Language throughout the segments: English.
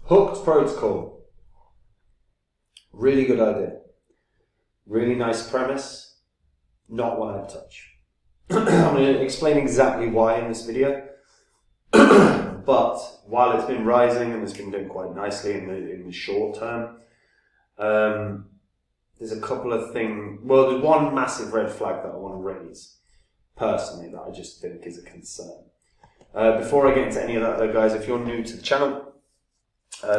Hooked protocol. Really good idea. Really nice premise. Not one I'd touch. I'm going to explain exactly why in this video. But while it's been rising and it's been doing quite nicely in the short term, there's a couple of things. Well, there's one massive red flag that I want to raise personally that I just think is a concern. Before I get into any of that though, guys, if you're new to the channel,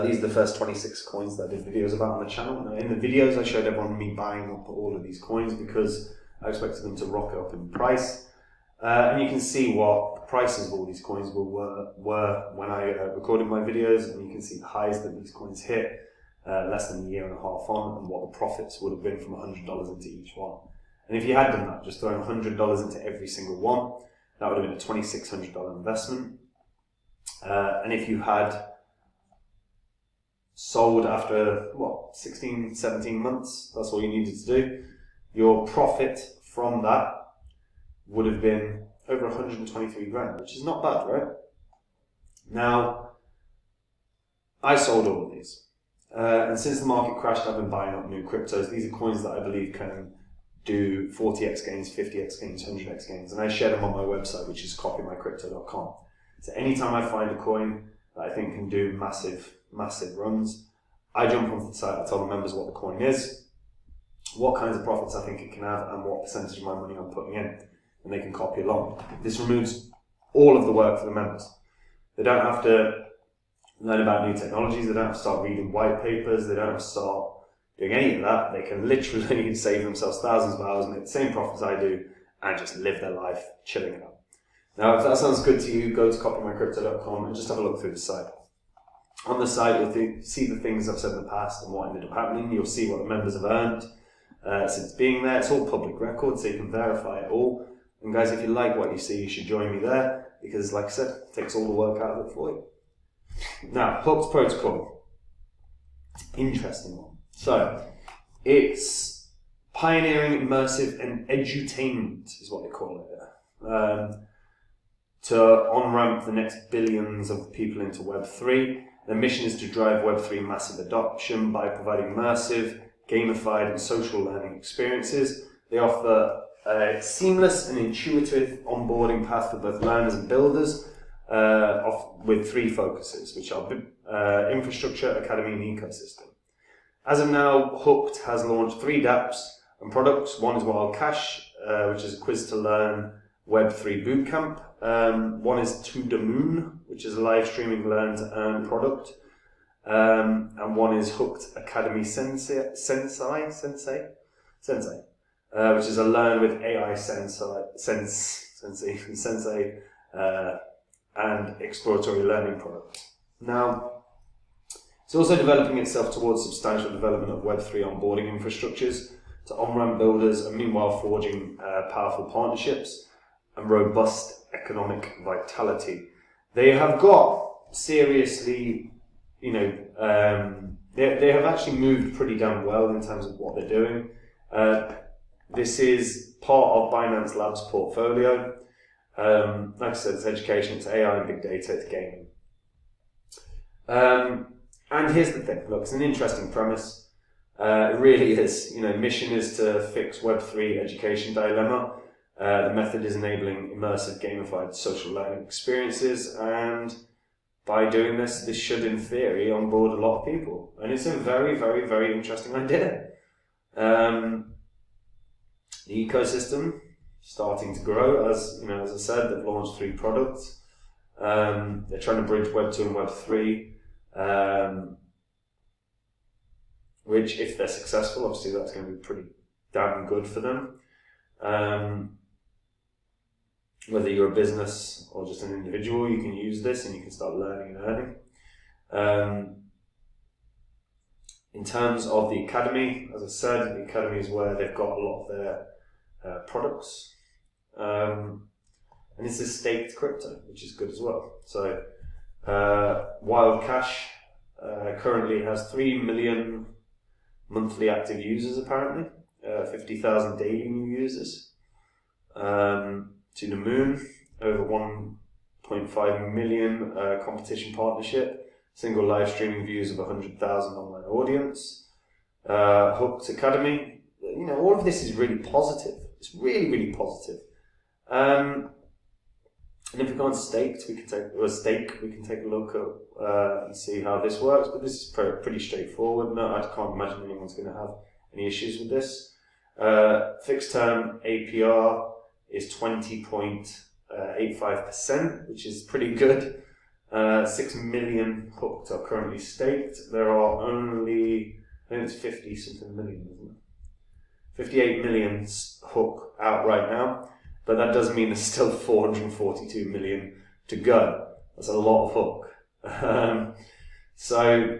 these are the first 26 coins that I did videos about on the channel. Now, in the videos I showed everyone me buying up all of these coins because I expected them to rocket up in price. And you can see what the prices of all these coins were when I recorded my videos, and you can see the highs that these coins hit less than a year and a half on, and what the profits would have been from $100 into each one. And if you had done that, just throwing $100 into every single one, that would have been a $2,600 investment. And if you had sold after, 16, 17 months, that's all you needed to do, your profit from that would have been over 123 grand, which is not bad, right? Now, I sold all of these. And since the market crashed, I've been buying up new cryptos. These are coins that I believe can do 40x gains, 50x gains, 100x gains. And I share them on my website, which is copymycrypto.com. So anytime I find a coin that I think can do massive runs, I jump onto the site, I tell the members what the coin is, what kinds of profits I think it can have, and what percentage of my money I'm putting in. And they can copy along. This removes all of the work for the members. They don't have to learn about new technologies, they don't have to start reading white papers, they don't have to start doing any of that. They can literally save themselves thousands of hours, make the same profits I do, and just live their life chilling it out. Now, if that sounds good to you, go to copymycrypto.com and just have a look through the site. On the site, you'll see the things I've said in the past and what ended up happening. You'll see what the members have earned since being there. It's all public record, so you can verify it all. And guys, if you like what you see, you should join me there, because like I said, it takes all the work out of it for you. Now, Hooked protocol. Interesting one. So, it's pioneering immersive and edutainment, is what they call it. To on-ramp the next billions of people into Web3. Their mission is to drive Web3 massive adoption by providing immersive, gamified and social learning experiences. They offer a seamless and intuitive onboarding path for both learners and builders, with three focuses, which are infrastructure, academy, and ecosystem. As of now, Hooked has launched 3 dApps and products. One is well.Cash, which is a quiz-to-learn Web3 bootcamp. One is To The Moon, which is a live streaming learn-to-earn product. And one is Hooked Academy Sensei, which is a learn with AI sensei and exploratory learning product. Now, it's also developing itself towards substantial development of Web3 onboarding infrastructures to on-ramp builders, and meanwhile forging powerful partnerships and robust economic vitality. They have got seriously, they have actually moved pretty damn well in terms of what they're doing. This is part of Binance Labs' portfolio. Like I said, it's education, it's AI and big data, it's gaming. And here's the thing, look, it's an interesting premise. It really is. Mission is to fix Web3 education dilemma. The method is enabling immersive, gamified social learning experiences, and by doing this, this should, in theory, onboard a lot of people. And it's a very, very, very interesting idea. The ecosystem starting to grow, as I said, they've launched 3 products. They're trying to bridge Web 2 and Web 3, which, if they're successful, obviously that's going to be pretty damn good for them. Whether you're a business or just an individual, you can use this and you can start learning and earning. In terms of the academy, as I said, the academy is where they've got a lot of their products. And this is staked crypto, which is good as well. So, well.Cash currently has 3 million monthly active users, apparently, 50,000 daily new users. To the Moon, over 1.5 million competition partnership. single live streaming views of 100,000 online audience. Hooked Academy. All of this is really positive. It's really, really positive. And if we go on Staked, we can take a look at and see how this works. But this is pretty straightforward. No, I can't imagine anyone's going to have any issues with this. Fixed term APR is 20.85%, which is pretty good. 6 million hooked are currently staked. There are only, I think it's 50 something million, isn't it? 58 million hook out right now, but that does mean there's still 442 million to go. That's a lot of hook. So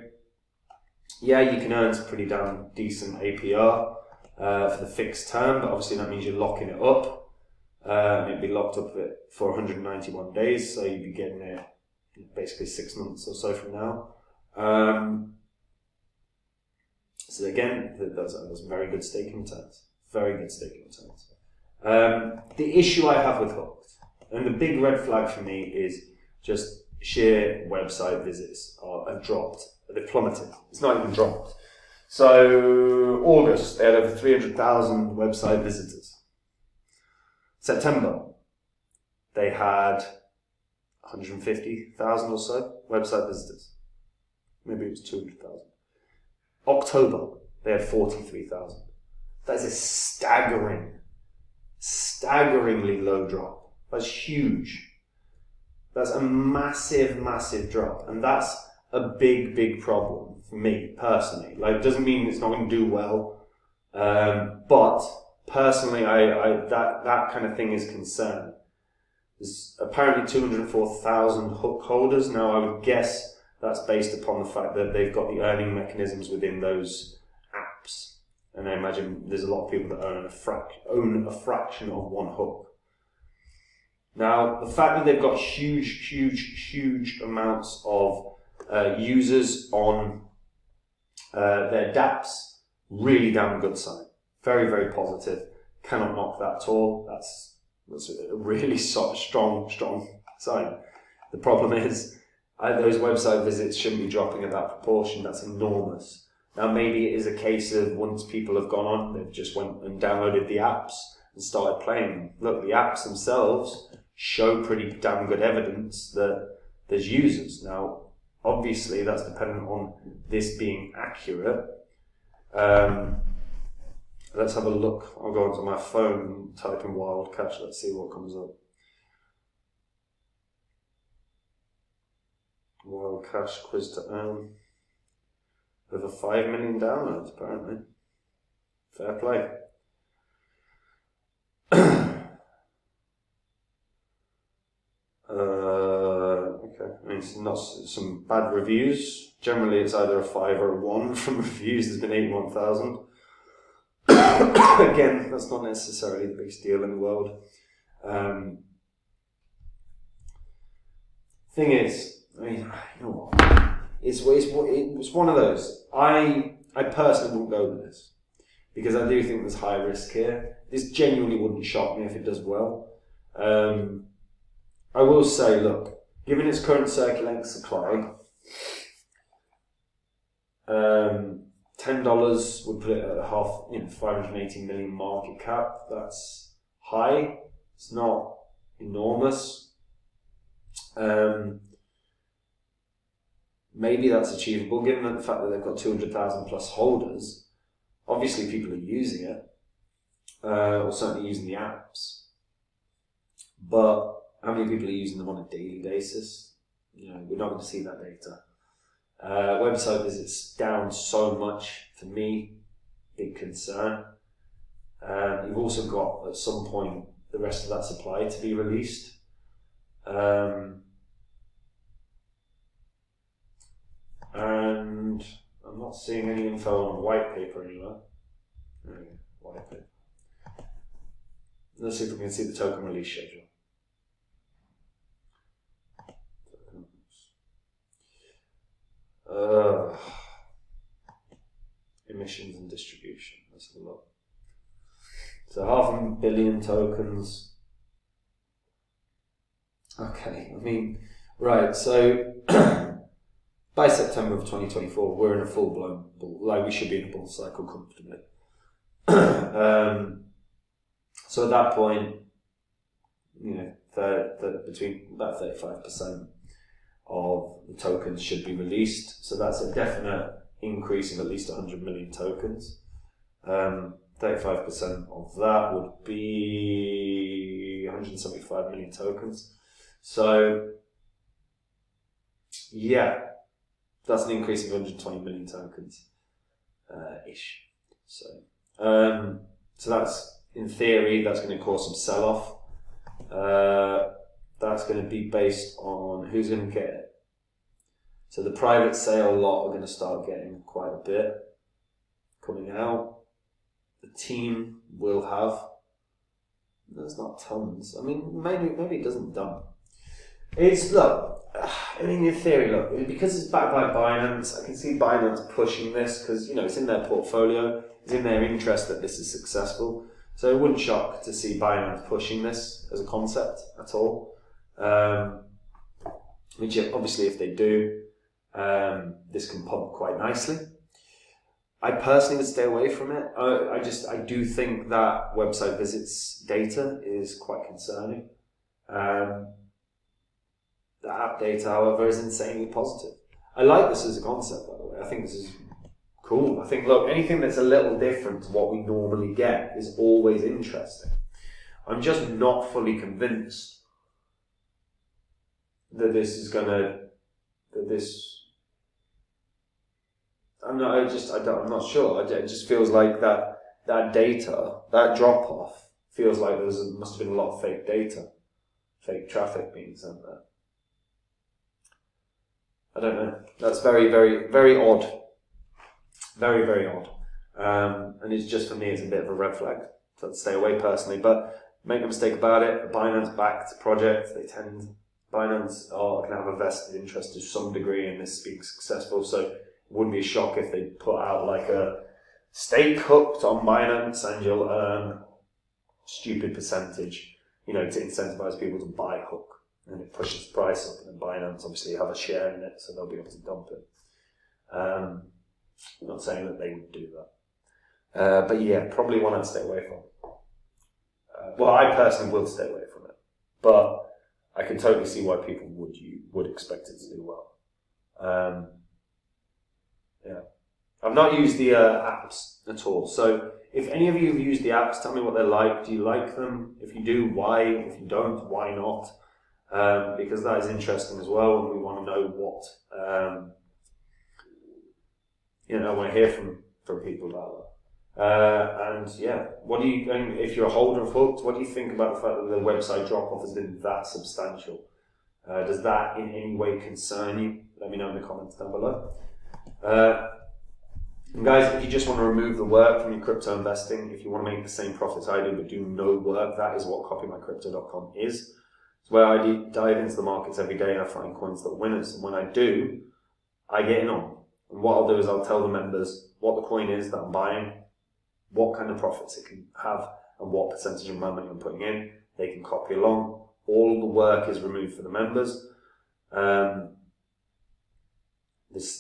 yeah, you can earn some pretty damn decent APR for the fixed term, but obviously that means you're locking it up. And it'd be locked up for 191 days, so you'd be getting it basically 6 months or so from now. So again, that's very good staking returns. Very good staking returns. The issue I have with Hooked, and the big red flag for me, is just sheer website visits have dropped. They've plummeted. It's not even dropped. So August, they had over 300,000 website visitors. September, they had 150,000 or so website visitors. Maybe it was 200,000. October, they had 43,000. That is a staggeringly low drop. That's huge. That's a massive, massive drop. And that's a big, big problem for me, personally. Like, it doesn't mean it's not going to do well. But personally, that kind of thing is concerned. There's apparently 204,000 hook holders. Now, I would guess that's based upon the fact that they've got the earning mechanisms within those apps. And I imagine there's a lot of people that own a fraction of one hook. Now, the fact that they've got huge amounts of users on their dApps, really damn good sign. Very, very positive. Cannot knock that at all. That's a really strong sign. The problem is, those website visits shouldn't be dropping at that proportion. That's enormous. Now, maybe it is a case of once people have gone on, they've just went and downloaded the apps and started playing them. Look, the apps themselves show pretty damn good evidence that there's users. Now, obviously, that's dependent on this being accurate. Let's have a look. I'll go onto my phone and type in Wild Cash. Let's see what comes up. Wild Cash quiz to earn. Over 5 million downloads, apparently. Fair play. Okay. I mean, it's not some bad reviews. Generally, it's either a 5 or a 1 from reviews. There's been 81,000. Again, that's not necessarily the biggest deal in the world. Thing is, I mean, you know what? It's one of those. I personally wouldn't go with this because I do think there's high risk here. This genuinely wouldn't shock me if it does well. I will say, look, given its current circulating supply, $10 would put it at half, 580 million market cap. That's high. It's not enormous. Maybe that's achievable given the fact that they've got 200,000 plus holders. Obviously, people are using it, or certainly using the apps. But how many people are using them on a daily basis? We're not going to see that data. Website visits down so much, for me, big concern. You've also got, at some point, the rest of that supply to be released. And I'm not seeing any info on white paper anywhere. White paper. Let's see if we can see the token release schedule. Emissions and distribution. Let's have a look. So 500 million tokens. Okay, right, so by September of 2024, we're in a full-blown bull, like we should be in a bull cycle comfortably. So at that point, between about 35% of the tokens should be released. So that's a definite increase of at least 100 million tokens. 35% of that would be 175 million tokens. So, yeah, that's an increase of 120 million tokens, ish. So that's, in theory, that's going to cause some sell-off. That's going to be based on who's going to get it. So the private sale lot are going to start getting quite a bit coming out. The team will have. There's not tons. I mean, maybe it doesn't dump. In theory, because it's backed by Binance, I can see Binance pushing this because, it's in their portfolio, it's in their interest that this is successful. So it wouldn't shock to see Binance pushing this as a concept at all. Which obviously, if they do, this can pump quite nicely. I personally would stay away from it. I do think that website visits data is quite concerning. The app data, however, is insanely positive. I like this as a concept, by the way. I think this is cool. I think, anything that's a little different to what we normally get is always interesting. I'm just not fully convinced that this is I'm not sure. It just feels like that data, that drop off, feels like must have been a lot of fake data, fake traffic being sent there. I don't know. That's very, very, very odd. Very, very odd. And it's just, for me, it's a bit of a red flag. So I'd stay away personally. But make no mistake about it, a Binance-backed project, Binance can have a vested interest to some degree in this being successful. So it wouldn't be a shock if they put out like a stake hooked on Binance and you'll earn stupid percentage, to incentivize people to buy hook. And it pushes the price up, and then Binance obviously have a share in it, so they'll be able to dump it. I'm not saying that they would do that. But yeah, probably one I'd stay away from. I personally will stay away from it. But I can totally see why people would expect it to do well. Yeah. I've not used the apps at all. So if any of you have used the apps, tell me what they're like. Do you like them? If you do, why? If you don't, why not? Because that is interesting as well, and we want to know what I want to hear from people about that. And yeah, if you're a holder of hooks, what do you think about the fact that the website drop off has been that substantial? Does that in any way concern you? Let me know in the comments down below. And guys, if you just want to remove the work from your crypto investing, if you want to make the same profits I do but do no work, that is what copymycrypto.com is. It's where I dive into the markets every day and I find coins that are winners. And when I do, I get in on. And what I'll do is I'll tell the members what the coin is that I'm buying, what kind of profits it can have, and what percentage of my money I'm putting in. They can copy along. All the work is removed for the members. They're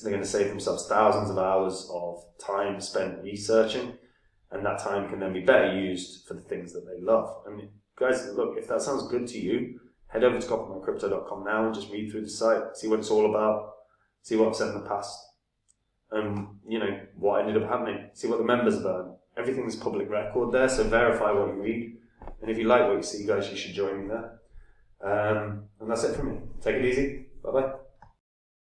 going to save themselves thousands of hours of time spent researching, and that time can then be better used for the things that they love. I mean, guys, look, if that sounds good to you, head over to copymycrypto.com now and just read through the site, see what it's all about, see what I've said in the past, and what ended up happening, see what the members have earned. Everything's public record there, so verify what you read, and if you like what you see, guys, you should join me there. And that's it from me. Take it easy. Bye bye.